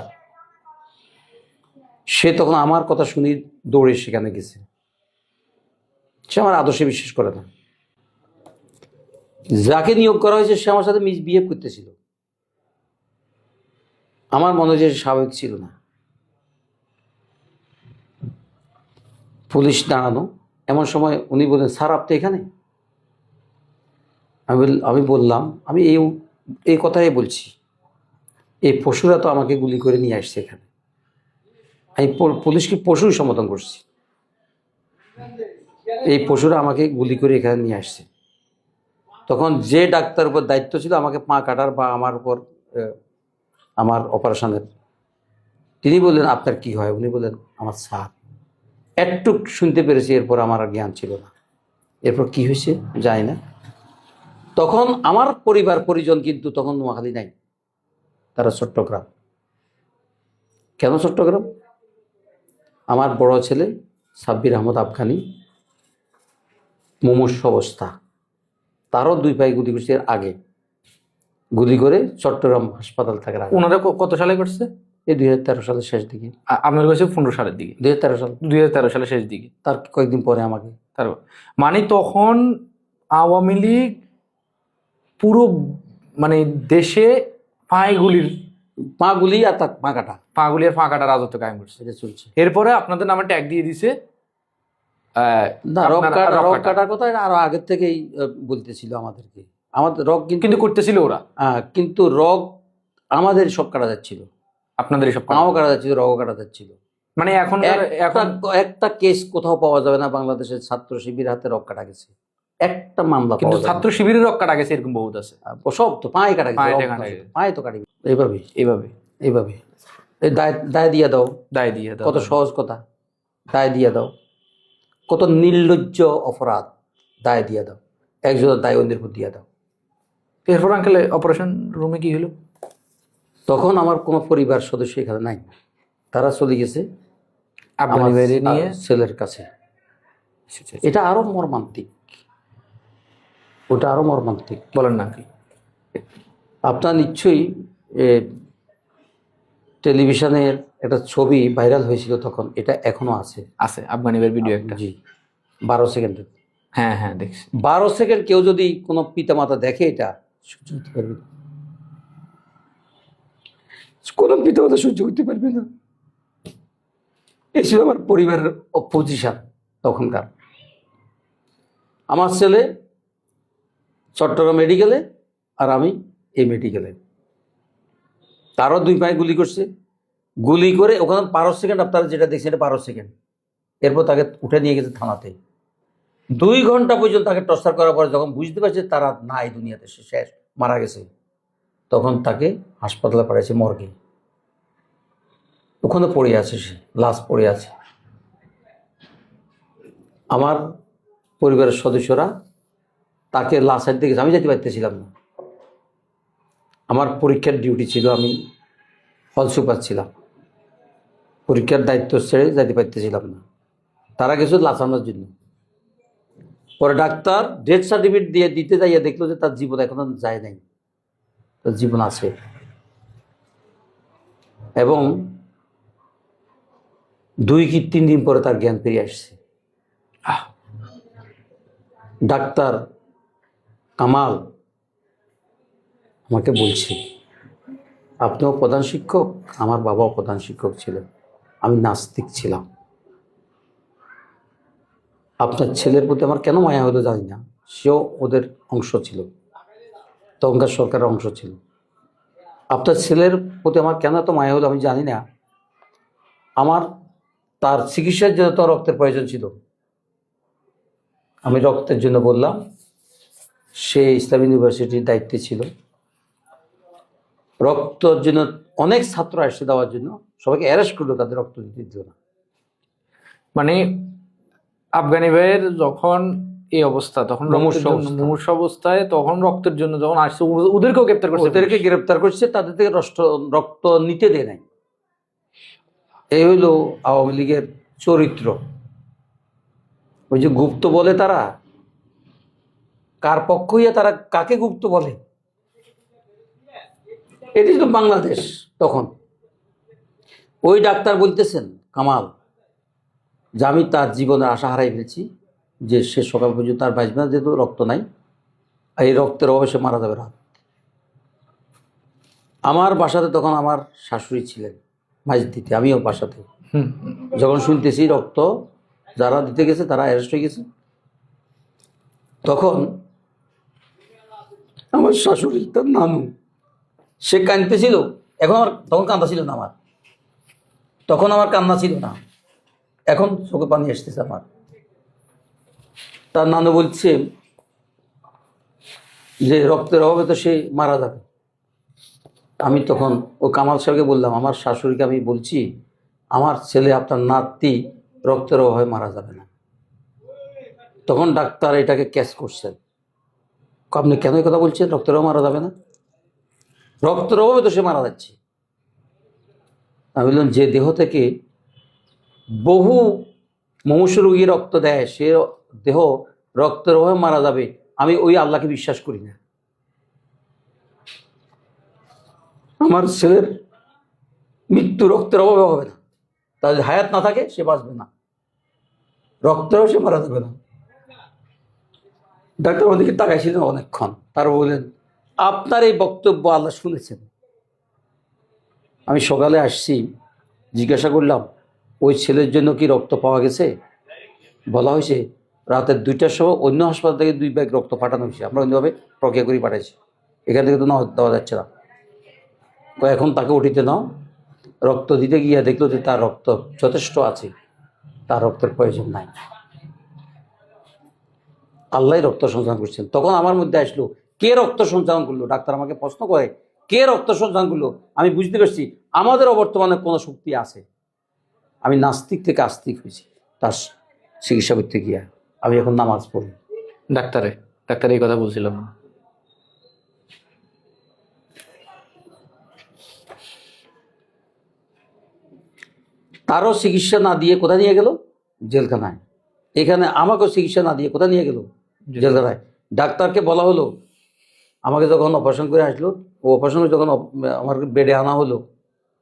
সে তখন আমার কথা শুনি দৌড়ে সেখানে গেছে। সে আমার আদর্শে বিশ্বাস করে না। যাকে নিয়োগ করা হয়েছে সে আমার সাথে মিসবিহেভ করতেছিল। আমার মনে হয় যে স্বাভাবিক ছিল না। পুলিশ দাঁড়ানো, এমন সময় উনি বললেন, স্যার আপনি এখানে? আমি বললাম, আমি এই কথাই বলছি, এই পশুরা তো আমাকে গুলি করে নিয়ে আসছে এখানে। আমি পুলিশকে পশুই সমর্থন করছি। এই পশুরা আমাকে গুলি করে এখানে নিয়ে আসছে। তখন যে ডাক্তার উপর দায়িত্ব ছিল আমাকে পা কাটার বা আমার উপর আমার অপারেশনের, তিনি বললেন, আপনার কি হয়? উনি বললেন, আমার স্যার। একটু শুনতে পেরেছি, এরপর আমার আর জ্ঞান ছিল না। এরপর কি হয়েছে জানি না। তখন আমার পরিবার পরিজন কিন্তু তখন নোয়াখালী নাই, তারা চট্টগ্রাম। কেন চট্টগ্রাম? আমার বড় ছেলে সাব্বির আহমদ আফগানি মুমূর্ষ অবস্থা, তারও 2 পায়ে গুলি করছে এর আগে, গুলি করে চট্টগ্রাম হাসপাতাল থাকে। ওনারা কত সালে করছে? এই 2013 সালের শেষ দিকে। আপনার কাছে 15 সালের দিকে? 2013 সাল। 2013 সালের শেষ দিকে। তার কয়েকদিন পরে আমাকে। তার মানে তখন আওয়ামী লীগ পুরো মানে দেশে পায়ে গুলির পা গুলি আর তার পা কাটা, পা গুলি আর পা কাটা রাজত্ব কায়েম করছে। এটা চলছে। এরপরে আপনাদের নামে ট্যাগ দিয়ে দিছে। না, রক কাটার কথা এটা আরো আগের থেকেই বলতেছিল আমাদেরকে। আমাদের রক কিন্তু করতেছিল ওরা। কিন্তু রক আমাদের সব কাটা যাচ্ছিল, আপনাদের সব পাও কাটা যাচ্ছিল, রগও কাটা যাচ্ছিল। মানে এখন একটা কেস কোথাও পাওয়া যাবে না বাংলাদেশের ছাত্র শিবির হাতে রক কাটা গেছে, একটা মামলা। কিন্তু ছাত্র শিবিরের রক কাটা গেছে এরকম বহুত আছে। সব তো পায়ে কাটা গেছে, পায়ে তো কাটি। এইভাবে এইভাবে এইভাবে এই দায় দিয়ে দাও, দায় দিয়ে দাও। কত সহজ কথা, দায় দিয়ে দাও। কত নির্লজ্জ অপরাধ, দায় দিয়ে দাও। একজনের দায় অন্যের উপর দিয়ে দাও। এরপর আঙ্কেল অপারেশন রুমে কি হলো? তখন আমার কোনো পরিবার সদস্য এখানে নাই, তারা চলে গেছে আমার নিয়ে ছেলের কাছে। এটা আরো মর্মান্তিক, ওটা আরো মর্মান্তিক। বলেন না কি? আপনার নিশ্চয়ই টেলিভিশনের একটা ছবি ভাইরাল হয়েছিল তখন, এটা এখনো আছে। আফগানি ভাইয়ের ভিডিও একটা। জি, 12 সেকেন্ডের। হ্যাঁ হ্যাঁ দেখছি। 12 সেকেন্ড কেউ যদি কোনো পিতামাতা দেখে, এটা সহ্য করতে পারবে না। কোনো পিতামাতা সহ্য করতে পারবে না। এই ছিল আমার পরিবারের পজিশন তখনকার। আমার ছেলে চট্টগ্রাম মেডিকেলে আর আমি এই মেডিকেলে। তারও 2 পায়ে গুলি করছে, গুলি করে ওখানে 12 সেকেন্ড, আপনারা যেটা দেখছেন এটা 12 সেকেন্ড। এরপর তাকে উঠে নিয়ে গেছে থানাতে। 2 ঘন্টা পর্যন্ত তাকে টর্চার করার পরে যখন বুঝতে পারছে তারা নাই দুনিয়াতে, সে শেষ, মারা গেছে, তখন তাকে হাসপাতালে পাঠিয়েছে, মর্গে। ওখানে পড়ে আছে, সে লাশ পড়ে আছে। আমার পরিবারের সদস্যরা তাকে লাশ আনতে গেছে, আমি যেতে পারতেছিলাম না। আমার পরীক্ষার ডিউটি ছিল, আমি হল সুপার ছিলাম, পরীক্ষার দায়িত্ব ছেড়ে যেতে পারতেছিলাম না। তারা গেছে লাশ আনার জন্য। পরে ডাক্তার ডেথ সার্টিফিকেট দিয়ে দিতে যাইয়া দেখলো যে তার জীবন এখনো যায় নাই, তার জীবন আছে। এবং 2 কি 3 দিন পরে তার জ্ঞান ফিরে আসছে। ডাক্তার কামাল আমাকে বলছে, আপনিও প্রধান শিক্ষক, আমার বাবাও প্রধান শিক্ষক ছিলেন, আমি নাস্তিক ছিলাম, আপনার ছেলের প্রতি আমার কেন মায়া হলো জানি না, সেও ওদের অংশ ছিল, তখনকার সরকারের অংশ ছিল। আপনার ছেলের প্রতি আমার কেন এত মায়া হলো আমি জানি না, আমার তার চিকিৎসার জন্য তো রক্তের প্রয়োজন ছিল, আমি রক্তের জন্য বললাম। সে ইসলাম ইউনিভার্সিটির দায়িত্বে ছিল, রক্তের জন্য অনেক ছাত্র আসছে দেওয়ার জন্য, সবাইকে অ্যারেস্ট করলো, তাদের রক্ত দিতে দিল না। মানে আফগানি ভাইয়ের যখন এই অবস্থা, তখন মুমূর্ষু অবস্থা। মুমূর্ষ অবস্থায়, তখন রক্তের জন্য যখন আসছে, ওদেরকেও গ্রেপ্তার করছে। ওদেরকে গ্রেপ্তার করছে, তাদের থেকে রক্ত নিতে দেয় নাই। এই হইল আওয়ামী লীগের চরিত্র। ওই যে গুপ্ত বলে তারা, কার পক্ষ হইয়া তারা কাকে গুপ্ত বলে, এটি ছিল বাংলাদেশ তখন। ওই ডাক্তার বলতেছেন কামাল, যে আমি তার জীবনের আশা হারাই ফেলছি, যে সে সকাল পর্যন্ত তার বাঁচবে না, যেহেতু রক্ত নাই, আর এই রক্তের অভাবে সে মারা যাবে রাত। আমার বাসাতে তখন আমার শাশুড়ি ছিলেন মাঝদিতে, আমিও বাসাতে। যখন শুনতেছি রক্ত যারা দিতে গেছে তারা অ্যারেস্ট হয়ে গেছে, তখন আমার শাশুড়ি, তার নানু, সে কাঁদতেছিল। এখন আমার তখন কান্না ছিল না, আমার তখন আমার কান্না ছিল না, এখন চোখে পানি আসতেছে আমার। তার নানু বলছে যে রক্তের অভাবে তো সে মারা যাবে। আমি তখন ও কামাল সাহেবকে বললাম, আমার শাশুড়িকে আমি বলছি, আমার ছেলে আপনার নাতি রক্তের অভাবে মারা যাবে না। তখন ডাক্তার এটাকে ক্যাচ করছেন, আপনি কেন এই কথা বলছেন, রক্তের অভাবে মারা যাবে না, রক্তের অভাবে তো সে মারা যাচ্ছে। আমি বললাম, যে দেহ থেকে বহু মুমূর্ষ রোগী রক্ত দেয়, সে দেহ রক্তের অভাবে মারা যাবে, আমি ওই আল্লাহকে বিশ্বাস করি না। আমার ছেলের মৃত্যু রক্তের অভাবে হবে না, তার যদি হায়াত না থাকে সে বাঁচবে না, রক্তেও সে মারা যাবে না। ডাক্তার আমাদেরকে তাকাইছিলেন অনেকক্ষণ, তারা বললেন, আপনার এই বক্তব্য আল্লাহ শুনেছেন। আমি সকালে আসছি, জিজ্ঞাসা করলাম, ওই ছেলের জন্য কি রক্ত পাওয়া গেছে? বলা হয়েছে রাতের 2টার সময় অন্য হাসপাতাল থেকে 2 ব্যাগ রক্ত পাঠানো হয়েছে, আমরা অন্যভাবে প্রক্রিয়া করে পাঠাইছি, এখান থেকে তো দেওয়া যাচ্ছে না। তো এখন তাকে উঠিতে নাও। রক্ত দিতে গিয়ে দেখলো যে তার রক্ত যথেষ্ট আছে, তার রক্তের প্রয়োজন নাই, আল্লাহ রক্ত সঞ্চালন করছেন। তখন আমার মধ্যে আসলো, কে রক্ত সঞ্চালন করলো? ডাক্তার আমাকে প্রশ্ন করে, কে রক্ত সঞ্চালন করলো? আমি বুঝতে পারছি আমাদেরও বর্তমানে কোনো শক্তি আছে। আমি নাস্তিক থেকে আস্তিক হয়েছি তার চিকিৎসা করতে গিয়া। আমি এখন নামাজ পড়ি। ডাক্তার এই কথা বলছিলাম। তারও চিকিৎসা না দিয়ে কোথায় নিয়ে গেল? জেলখানায়। এখানে আমাকেও চিকিৎসা না দিয়ে কোথায় নিয়ে গেল? জেলখানায়। ডাক্তারকে বলা হলো, আমাকে যখন অপারেশন করে আসলো, ও অপারেশন করে যখন আমার বেডে আনা হলো,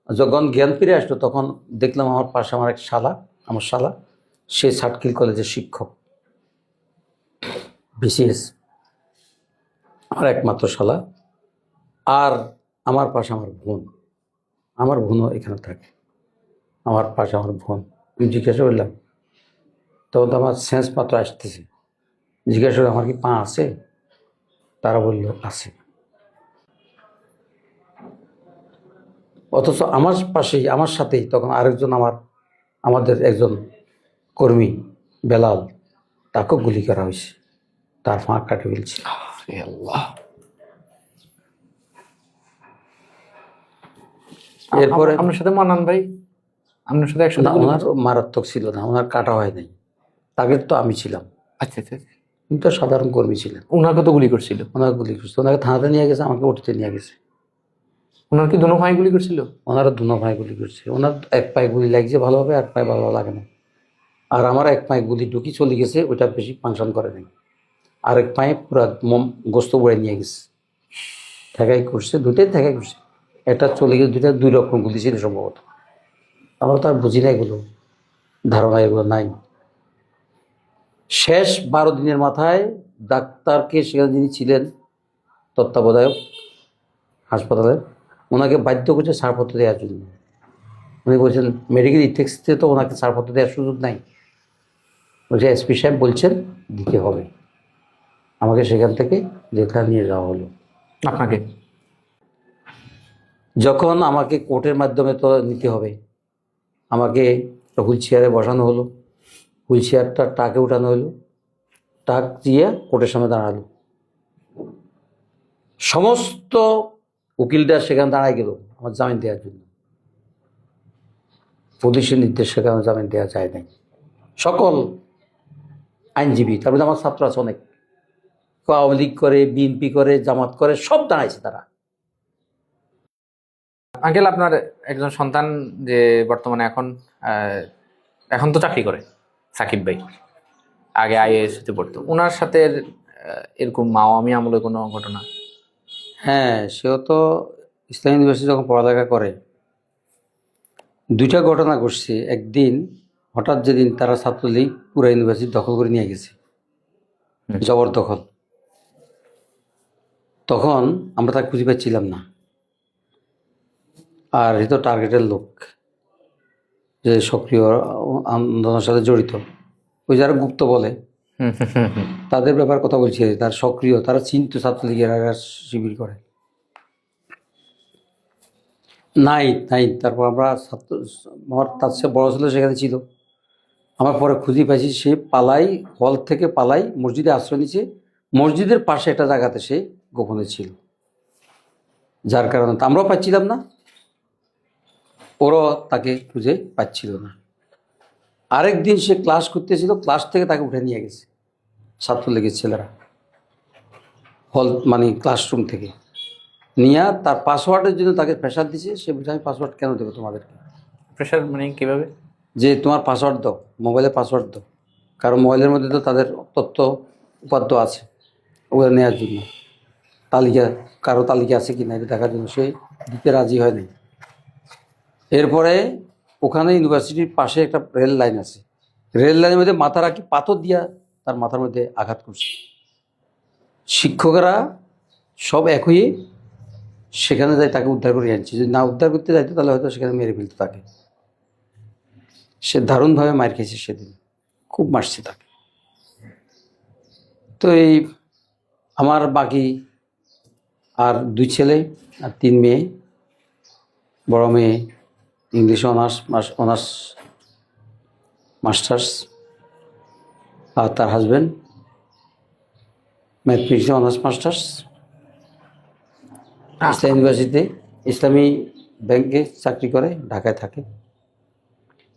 যখন জ্ঞান ফিরে আসলো, তখন দেখলাম আমার পাশে আমার এক শালা, আমার শালা, সে সাতকিল কলেজের শিক্ষক, বিসিএস, আমার একমাত্র শালা। আর আমার পাশে আমার বোনও এখানে থাকে, আমার পাশে আমার বোন। আমি জিজ্ঞাসা করলাম, তখন তো আমার সেন্স মাত্র আসতেছে, জিজ্ঞাসা করলাম, আমার কি পা আছে? তারা বলল আছে। অথচ আমার পাশেই, আমার সাথেই তখন আরেকজন, আমাদের একজন কর্মী বেলাল, তাকেও গুলি করা হয়েছে, তার ফাঁক কাটে ফেলছে। এরপরে আপনার সাথে মানান ভাই, আপনার সাথে একসাথে? ওনার মারাত্মক ছিল না, ওনার কাটা হয় নাই, তাকে তো আমি ছিলাম। আচ্ছা আচ্ছা, উনি তো সাধারণ কর্মী ছিলেন। ওনাকে তো গুলি করছিল? ওনাকে গুলি করছে, ওনাকে থানাতে নিয়ে গেছে, আমাকে উঠতে নিয়ে গেছে। ওনার কি দুনো ভাই গুলি করছিল? ওনারা দুনো ভাই গুলি করছে। ওনার এক পায়ে গুলি লাগছে ভালোভাবে, এক পায়ে ভালো লাগে না। আর আমার এক পায়ে গুলি ঢুকি চলে গেছে, ওইটা বেশি ফাংশন করে নাই। আরেক পায়ে পুরো গোস্ত বয়ে নিয়ে গেছে, ঠেকাই করছে, দুটোই ঠেকাই করছে। একটা চলে গেছে, 2 রকম গুলি ছিল সম্ভবত। আমরা তো আর বুঝি না এগুলো, ধারণা এগুলো নাই। শেষ 12 দিনের মাথায় ডাক্তারকে, সেখানে যিনি ছিলেন তত্ত্বাবধায়ক, হাসপাতালে, ওনাকে বাধ্য করছে ছাড়পত্র দেওয়ার জন্য। উনি বলছেন মেডিকেল ইথিক্সতে তো ওনাকে ছাড়পত্র দেওয়ার সুযোগ নাই। বলছে এসপি সাহেব বলছেন দিতে হবে। আমাকে সেখান থেকে জেলখানা নিয়ে যাওয়া হলো। আপনাকে যখন আমাকে কোর্টের মাধ্যমে তো নিতে হবে, আমাকে হুইল চেয়ারে বসানো হলো, হুইল চেয়ারটা টাকে উঠানো হলো, টাক দিয়ে কোর্টের সামনে দাঁড়ালো। সমস্ত উকিলরা সেখানে দাঁড়ায় গেল আমার জামিন দেওয়ার জন্য। পুলিশের নির্দেশে আমার জামিন দেওয়া যায় নাই। সকল আইনজীবী, তারপরে আমার ছাত্র আছে অনেক, আওয়ামী লীগ করে, বিএনপি করে, জামাত করে, সব দাঁড়াইছে তারা। আঙ্কেল, আপনার একজন সন্তান যে বর্তমানে এখন তো চাকরি করে, সাকিব ভাই, আগে আইএএস হতে পড়তো, ওনার সাথে এরকম আওয়ামী আমলে কোনো ঘটনা? হ্যাঁ, সেও তো ইসলাম ইউনিভার্সিটি যখন পড়ালেখা করে, দুইটা ঘটনা ঘটছে। একদিন হঠাৎ যেদিন তারা ছাত্রলীগ পুরা ইউনিভার্সিটি দখল করে নিয়ে গেছে, জবরদখল, তখন আমরা তাকে খুঁজে পাচ্ছিলাম না। আর এ তো টার্গেটের লোক, যে সক্রিয় আন্দোলনের সাথে জড়িত, ওই যারা গুপ্ত বলে তাদের ব্যাপার কথা বলছি। তার সক্রিয়, তারা চিন্ত ছাত্রলীগের শিবির করে নাই নাই। তারপর আমরা ছাত্র, আমার তার চেয়ে বড় ছেলে সেখানে ছিল। আমার পরে খুঁজে পাইছি সে পালাই, হল থেকে পালাই মসজিদে আশ্রয় নিচ্ছে। মসজিদের পাশে একটা জায়গাতে সে গোপনে ছিল, যার কারণে আমরাও পাচ্ছিলাম না, ওরাও তাকে খুঁজে পাচ্ছিল না। আরেক দিন সে ক্লাস করতেছিল, ক্লাস থেকে তাকে উঠে নিয়ে গেছে ছাত্রলীগের ছেলেরা, হল মানে ক্লাসরুম থেকে নিয়ে তার পাসওয়ার্ডের জন্য তাকে প্রেশার দিছে। সে বলছে আমি পাসওয়ার্ড কেন দেবো তোমাদেরকে? প্রেশার মানে কিভাবে? যে তোমার পাসওয়ার্ড দাও, মোবাইলে পাসওয়ার্ড দাও, কারণ মোবাইলের মধ্যে তো তাদের তথ্য উপাদ্য আছে, ওগুলো নেওয়ার জন্য তালিকা, কারো তালিকা আছে কি না এটা দেখার জন্য সে দিতে রাজি হয় নাই। এরপরে ওখানে ইউনিভার্সিটির পাশে একটা রেল লাইন আছে, রেল লাইনের মধ্যে মাথা রাখি পাথর দিয়া তার মাথার মধ্যে আঘাত করছে। শিক্ষকরা সব এক হয়ে সেখানে যাই তাকে উদ্ধার করে আনছে। যদি না উদ্ধার করতে যাইতো তাহলে হয়তো সেখানে মেরে ফেলতো তাকে। সে দারুণভাবে মার খেয়েছে সেদিন, খুব মারছে তাকে। তো এই আমার বাকি আর 2 ছেলে আর 3 মেয়ে। বড় মেয়ে ইংলিশে অনার্স মাস্টার্স, আর তার হাজব্যান্ড ম্যাথমেটিক্সে অনার্স মাস্টার্স, ইসলাম ইউনিভার্সিটিতে ইসলামী ব্যাংকে চাকরি করে, ঢাকায় থাকে।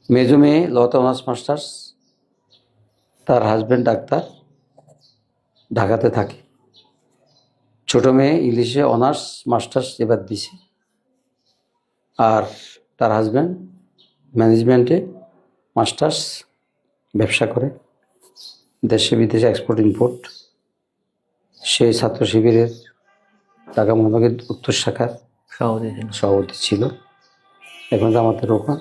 মেজো মেয়ে লতে অনার্স মাস্টার্স, তার হাজব্যান্ড ডাক্তার, ঢাকাতে থাকে। ছোট মেয়ে ইংলিশে অনার্স মাস্টার্স এবার দিছে, আর তার হাজব্যান্ড ম্যানেজমেন্টে মাস্টার্স, ব্যবসা করে, দেশে বিদেশে এক্সপোর্ট ইম্পোর্ট। সেই ছাত্র শিবিরের ঢাকা মহানগরের উত্তর শাখার সভাপতি ছিল, এখন জামাতের ওখান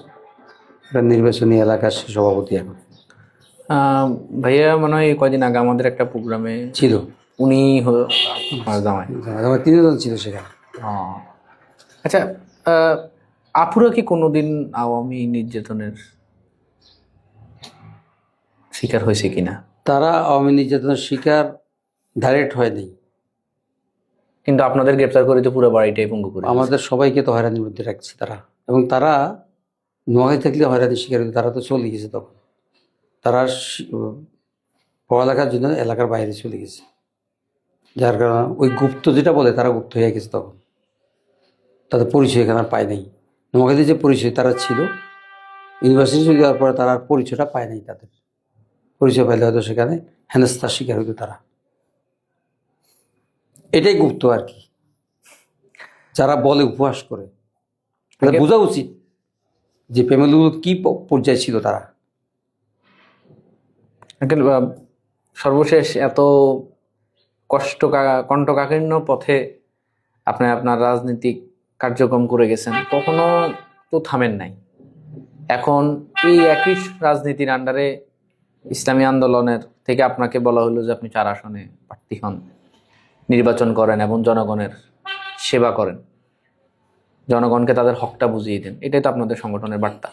নির্বাচনী এলাকার সভাপতি এখন। ভাইয়া মনে হয় কয়দিন আগে আমাদের একটা প্রোগ্রামে ছিল, উনি জামাই, আমার 3 জন ছিল সেখানে। আচ্ছা, আপুরা কি কোনোদিন আওয়ামী নির্যাতনের শিকার হয়েছে কিনা? তারা আওয়ামী নির্যাতনের শিকার ডাইরেক্ট হয়নি, কিন্তু আপনাদের গ্রেপ্তার করে তো পুরো বাড়িটাই পঙ্গু করে আমাদের সবাইকে তো হয়রানির মধ্যে রাখছে তারা। এবং তারা নোয়াখালী থাকলে হয়রানির শিকার হতো, তারা তো চলে গেছে তখন। তারা পড়ালেখার জন্য এলাকার বাইরে চলে গেছে, যার কারণে ওই গুপ্ত যেটা বলে তারা গুপ্ত হয়ে গেছে তখন। তাদের পরিচয় এখানে আর পায় নাই। নোয়াখালীর যে পরিচয় তারা ছিল, ইউনিভার্সিটি চলে যাওয়ার পরে তারা পরিচয়টা পায় নাই। তাদের পরিচয় পাইলে হয়তো সেখানে হেনস্থার শিকার হইতো তারা। এটাই গুপ্ত আর কি, যারা বলে উপহাস করে। বোঝা উচিত যে ফ্যামিলিগুলো কি পর্যায়ে ছিল তারা। সর্বশেষ এত কণ্ঠকাকীর্ণ পথে আপনি আপনার রাজনৈতিক কার্যক্রম করে গেছেন, কখনো তো থামেন নাই। এখন এই একই রাজনীতির আন্ডারে ইসলামী আন্দোলনের থেকে আপনাকে বলা হলো যে আপনি 4 আসনে প্রার্থী হন, নির্বাচন করেন এবং জনগণের সেবা করেন। জনগণকে তাদের হকটা বুঝিয়ে দেন, এটাই তো আপনাদের সংগঠনের বার্তা,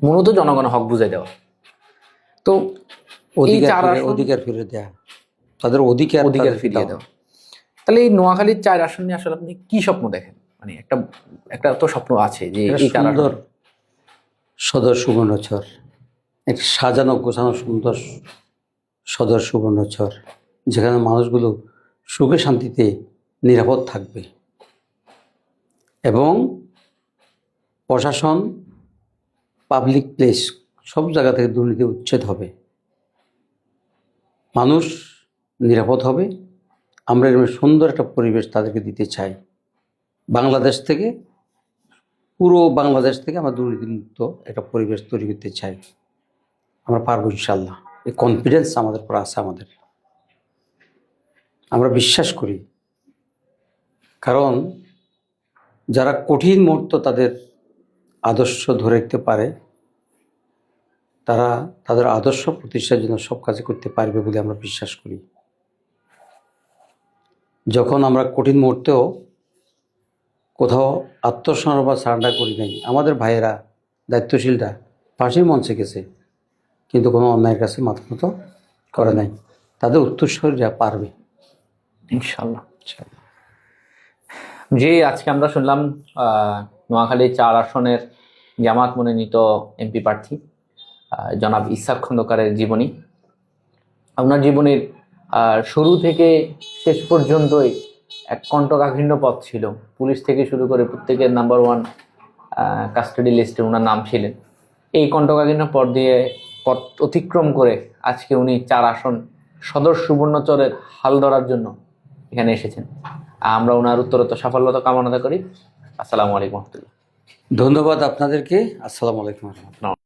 মূলত জনগণের হক বুঝিয়ে দেওয়া। তো এই চার আসন অধিকার ফিরে দেয়া, তাদের অধিকার ফিরিয়ে দেওয়া। তাহলে এই নোয়াখালীর 4 আসন নিয়ে আসলে আপনি কি স্বপ্ন দেখেন? মানে একটা তো স্বপ্ন আছে যে এই 4 সুন্দর সদর সুবর্ণচর, একটা সাজানো গোছানো সুন্দর সদর সুবর্ণচর, যেখানে মানুষগুলো সুখে শান্তিতে নিরাপদ থাকবে এবং প্রশাসন, পাবলিক প্লেস সব জায়গা থেকে দুর্নীতি উচ্ছেদ হবে, মানুষ নিরাপদ হবে। আমরা এরকম সুন্দর একটা পরিবেশ তাদেরকে দিতে চাই। বাংলাদেশ থেকে, পুরো বাংলাদেশ থেকে আমরা দুর্নীতিমুক্ত একটা পরিবেশ তৈরি করতে চাই। আমরা পারবো ইনশাল্লাহ, এই কনফিডেন্স আমাদের উপর আছে। আমরা বিশ্বাস করি, কারণ যারা কঠিন মুহূর্ত তাদের আদর্শ ধরে রাখতে পারে, তারা তাদের আদর্শ প্রতিষ্ঠার জন্য সব কাজ করতে পারবে বলে আমরা বিশ্বাস করি। যখন আমরা কঠিন মুহূর্তেও কোথাও আত্মসমর্পণ বা সারেন্ডার করি নাই, আমাদের ভাইয়েরা দায়িত্বশীলরা ফাঁসির মঞ্চে গেছে, কিন্তু কোনো অন্যায়ের কাছে মাথা নত করে নাই। তাদের উত্তরসূরিরা পারবে ইনশাল্লাহ। জি, আজকে আমরা শুনলাম নোয়াখালী 4 আসনের জামাত মনোনীত এমপি প্রার্থী জনাব ইসহাক খন্দকারের জীবনী। আপনার জীবনের শুরু থেকে শেষ পর্যন্তই এক কণ্টকাকীর্ণ পথ ছিল। পুলিশ থেকে শুরু করে প্রত্যেকের নাম্বার 1 কাস্টাডি লিস্টে ওনার নাম ছিলেন। এই কণ্টকাকীর্ণ পথ অতিক্রম করে আজকে উনি 4 আসন সদর সুবর্ণচরের হাল ধরার জন্য এখানে এসেছেন। আমরা ওনার উত্তরোত্তর সাফল্যতা কামনা করি। আসসালামু আলাইকুম রহমতুল্লাহ। ধন্যবাদ আপনাদেরকে। আসসালামু আলাইকুম রহমতুল্লাহ।